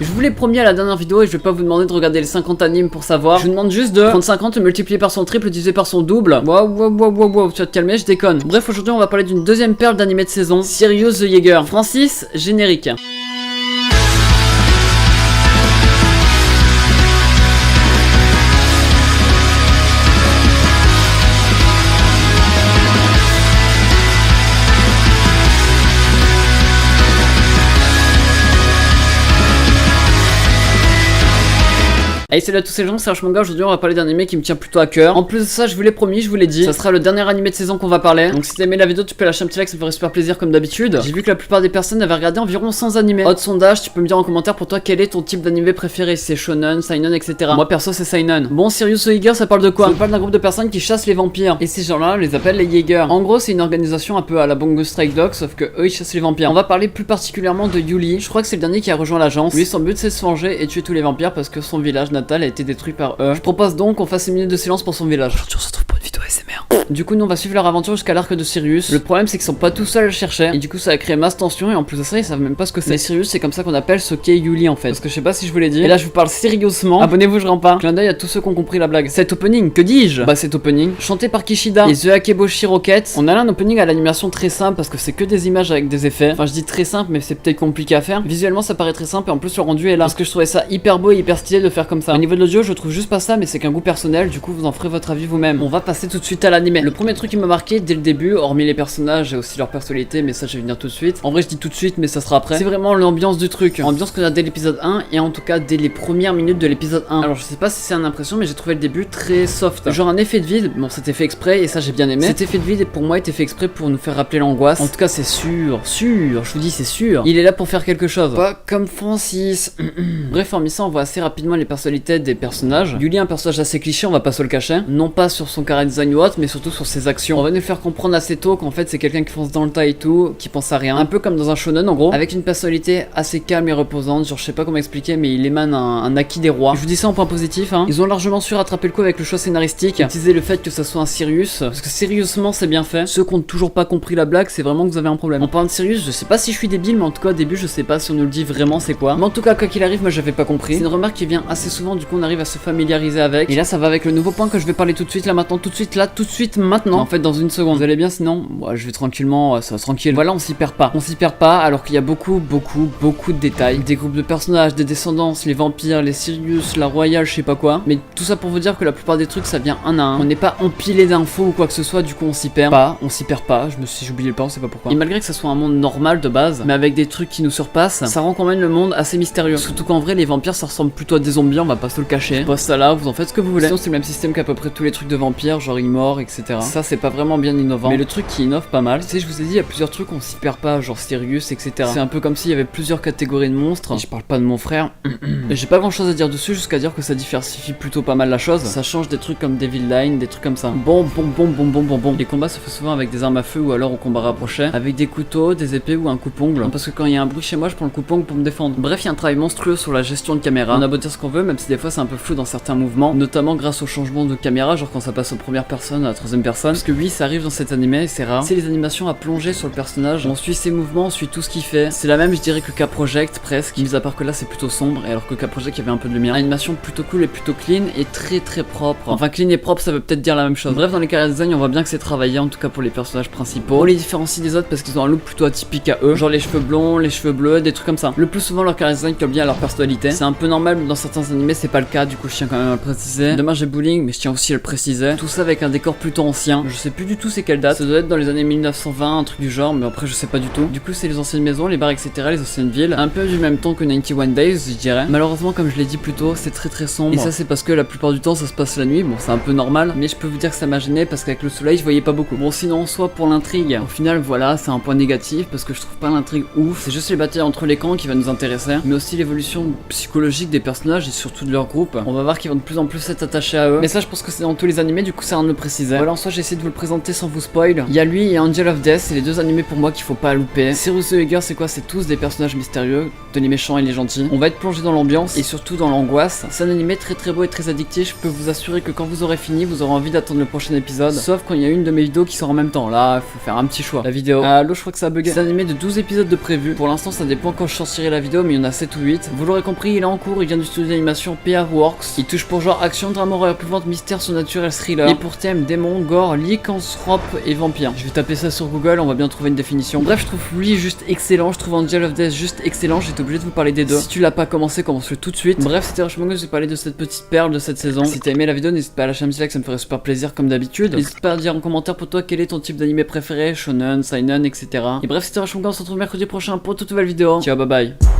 Je vous l'ai promis à la dernière vidéo et je vais pas vous demander de regarder les 50 animes pour savoir. Je vous demande juste de prendre 50, multiplier par son triple, diviser par son double. Wow, tu vas te calmer, je déconne. Bref, aujourd'hui on va parler d'une deuxième perle d'animé de saison, Sirius the Jaeger. Francis, générique. Hey, salut à tous les gens, c'est Manga. Aujourd'hui on va parler d'un animé qui me tient plutôt à cœur. En plus de ça, je vous l'ai promis, je vous l'ai dit, ça sera le dernier animé de saison qu'on va parler. Donc si t'as aimé la vidéo, tu peux lâcher un petit like, ça me ferait super plaisir comme d'habitude. J'ai vu que la plupart des personnes avaient regardé environ 100 animés. Autre sondage, tu peux me dire en commentaire pour toi quel est ton type d'animé préféré, si c'est shonen, seinen, etc. Moi perso c'est seinen. Bon, Sirius the Jaeger, ça parle de quoi? Ça parle d'un groupe de personnes qui chassent les vampires. Et ces gens-là, on les appelle les Jaeger. En gros, c'est une organisation un peu à la Bungo Stray Dogs, sauf que eux ils chassent les vampires. On va parler plus particulièrement de Yuli. Je crois que c'est le dernier qui a rejoint l'agence. Lui, son but c'est de se venger et tuer tous les vampires parce que son village natal a été détruit par eux. Je propose donc qu'on fasse une minute de silence pour son village. Aujourd'hui on se retrouve pour une vidéo ASMR. Du coup nous on va suivre leur aventure jusqu'à l'arc de Sirius. Le problème c'est qu'ils sont pas tout seuls à le chercher. Et du coup ça a créé masse tension et en plus de ça ils savent même pas ce que c'est. Mais Sirius c'est comme ça qu'on appelle ce qu'est Yuli en fait. Parce que je sais pas si je vous l'ai dit. Et là je vous parle sérieusement. Abonnez-vous, je rends pas. Clin d'œil à tous ceux qui ont compris la blague. Cet opening, que dis-je? Bah cet opening, chanté par Kishida et The Akeboshi Rocket. On a là un opening à l'animation très simple parce que c'est que des images avec des effets. Enfin je dis très simple mais c'est peut-être compliqué à faire. Visuellement ça paraît très simple et en plus le rendu est là. Parce que je trouvais ça hyper beau et hyper stylé de faire comme ça. Au niveau de l'audio je trouve juste pas ça mais c'est qu'un goût personnel, du coup vous en ferez votre avis vous-même. On va passer tout de suite à l'animé. Le premier truc qui m'a marqué dès le début, hormis les personnages et aussi leur personnalité, mais ça je vais venir tout de suite. En vrai je dis tout de suite mais ça sera après. C'est vraiment l'ambiance du truc. L'ambiance qu'on a dès l'épisode 1 et en tout cas dès les premières minutes de l'épisode 1. Alors je sais pas si c'est une impression mais j'ai trouvé le début très soft. Genre un effet de vide, bon c'était fait exprès et ça j'ai bien aimé. Cet effet de vide pour moi était fait exprès pour nous faire rappeler l'angoisse. En tout cas c'est sûr, je vous dis c'est sûr. Il est là pour faire quelque chose. Pas comme Francis. Bref, hormis ça on voit assez rapidement les personnalités des personnages. Yuli un personnage assez cliché, on va pas se le cacher. Non pas sur son carré design ou autre, mais surtout sur ses actions. On va nous le faire comprendre assez tôt qu'en fait c'est quelqu'un qui fonce dans le tas et tout, qui pense à rien. Un peu comme dans un shonen en gros, avec une personnalité assez calme et reposante. Genre je sais pas comment expliquer, mais il émane un acquis des rois. Je vous dis ça en point positif, hein. Ils ont largement su rattraper le coup avec le choix scénaristique, utiliser le fait que ça soit un Sirius, parce que sérieusement c'est bien fait. Ceux qui ont toujours pas compris la blague, c'est vraiment que vous avez un problème. En parlant de Sirius, je sais pas si je suis débile, mais en tout cas au début je sais pas si on nous le dit vraiment c'est quoi. Mais en tout cas quoi qu'il arrive, moi j'avais pas compris. C'est une remarque qui vient assez souvent, du coup on arrive à se familiariser avec. Et là ça va avec le nouveau point que je vais parler tout de suite, là maintenant, tout de suite, là, tout de suite, maintenant. En fait dans une seconde. Vous allez bien sinon? Moi je vais tranquillement, ça va tranquille. Voilà, on s'y perd pas. On s'y perd pas alors qu'il y a beaucoup de détails. Des groupes de personnages, des descendances, les vampires, les Sirius, la royale, je sais pas quoi. Mais tout ça pour vous dire que la plupart des trucs ça vient un à un. On n'est pas empilé d'infos ou quoi que ce soit, du coup on s'y perd pas. On s'y perd pas. J'ai oublié le pas, on sait pas pourquoi. Et malgré que ça soit un monde normal de base, mais avec des trucs qui nous surpassent, ça rend quand même le monde assez mystérieux. Surtout qu'en vrai les vampires ça ressemble plutôt à des zombies, on va pas se le cacher. Pas ça là, vous en faites ce que vous voulez. Sinon c'est le même système qu'à peu près tous les trucs de vampires, genre Immort, etc. Ça c'est pas vraiment bien innovant. Mais le truc qui innove pas mal, tu sais, je vous ai dit, il y a plusieurs trucs on s'y perd pas, genre Sirius, etc. C'est un peu comme s'il y avait plusieurs catégories de monstres. Et je parle pas de mon frère. Et j'ai pas grand chose à dire dessus, jusqu'à dire que ça diversifie plutôt pas mal la chose. Ça change des trucs comme Devil Line, des trucs comme ça. Bon. Les combats se font souvent avec des armes à feu ou alors au combat rapproché, avec des couteaux, des épées ou un coupe-ongle. Parce que quand il y a un bruit chez moi, je prends le coupe-ongle pour me défendre. Bref, il y a un travail monstrueux sur la gestion de caméra. On a beau dire ce qu'on veut, même si des fois c'est un peu flou dans certains mouvements, notamment grâce au changement de caméra, genre quand ça passe aux première personne à la troisième personne. Parce que oui, ça arrive dans cet animé et c'est rare. C'est les animations à plonger sur le personnage. On suit ses mouvements, on suit tout ce qu'il fait. C'est la même, je dirais, que K-Project presque. Mis à part que là c'est plutôt sombre, et alors que K-Project il y avait un peu de lumière. Animation plutôt cool et plutôt clean et très propre. Enfin, clean et propre, ça veut peut-être dire la même chose. Bref, dans les carrières design, on voit bien que c'est travaillé, en tout cas pour les personnages principaux. On les différencie des autres parce qu'ils ont un look plutôt atypique à eux, genre les cheveux blonds, les cheveux bleus, des trucs comme ça. Le plus souvent, leur carrière design colle bien à leur personnalité. C'est un peu normal, mais dans certains animés, c'est pas le cas. Du coup, je tiens quand même à le préciser. Demain, j'ai Bowling, mais je tiens aussi à le préciser. Tout ça avec un décor plutôt ancien. Je sais plus du tout c'est quelle date. Ça doit être dans les années 1920, un truc du genre, mais après je sais pas du tout. Du coup, c'est les anciennes maisons, les bars, etc., les anciennes villes. Un peu du même temps que 91 Days, je dirais. Malheureusement, comme je l'ai dit plus tôt, c'est très sombre. Et ça, c'est parce que la plupart du temps, ça se passe la nuit. Bon, c'est un peu normal, mais je peux vous dire que ça m'a gêné parce qu'avec le soleil, je voyais pas beaucoup. Bon, sinon, soit pour l'intrigue, au final, voilà, c'est un point négatif parce que je trouve pas l'intrigue ouf. C'est juste les batailles entre les camps qui va nous intéresser, mais aussi l'évolution psychologique des personnages et surtout de leur groupe. On va voir qu'ils vont de plus en plus être attachés à eux. Mais ça, je pense que c'est dans tous les animés, du coup, c'est rien de le préciser. Voilà, en soi j'ai essayé de vous le présenter sans vous spoil. Il y a lui et Angel of Death, c'est les deux animés pour moi qu'il faut pas louper. Sirius the Egger, c'est quoi? C'est tous des personnages mystérieux, de les méchants et les gentils. On va être plongé dans l'ambiance et surtout dans l'angoisse. C'est un animé très beau et très addictif. Je peux vous assurer que quand vous aurez fini, vous aurez envie d'attendre le prochain épisode. Sauf quand il y a une de mes vidéos qui sort en même temps. Là, faut faire un petit choix. La vidéo. Allô, je crois que ça a bugué. C'est un animé de 12 épisodes de prévu. Pour l'instant, ça dépend quand je sortirai la vidéo, mais il y en a 7 ou 8. Vous l'aurez compris, il est en cours. Il vient du studio d'animation PR Works. Il touche pour genre action, drame, horreur, épouvante, mystère, surnaturel, thriller. Et pour thème démon, gore, lycanthrope et vampire. Je vais taper ça sur Google, on va bien trouver une définition. Bref, je trouve lui juste excellent. Je trouve Angel of Death juste excellent. J'étais obligé de vous parler des deux. Si tu l'as pas commencé, commence-le tout de suite. Bref, c'était Rushmonger, je vais parler de cette petite perle de cette saison. Si t'as aimé la vidéo, n'hésite pas à lâcher un petit like, ça me ferait super plaisir comme d'habitude. N'hésite pas à dire en commentaire pour toi quel est ton type d'animé préféré, shonen, seinen, etc. Et bref, c'était Rushmonger, on se retrouve mercredi prochain pour une toute nouvelle vidéo. Ciao, bye bye.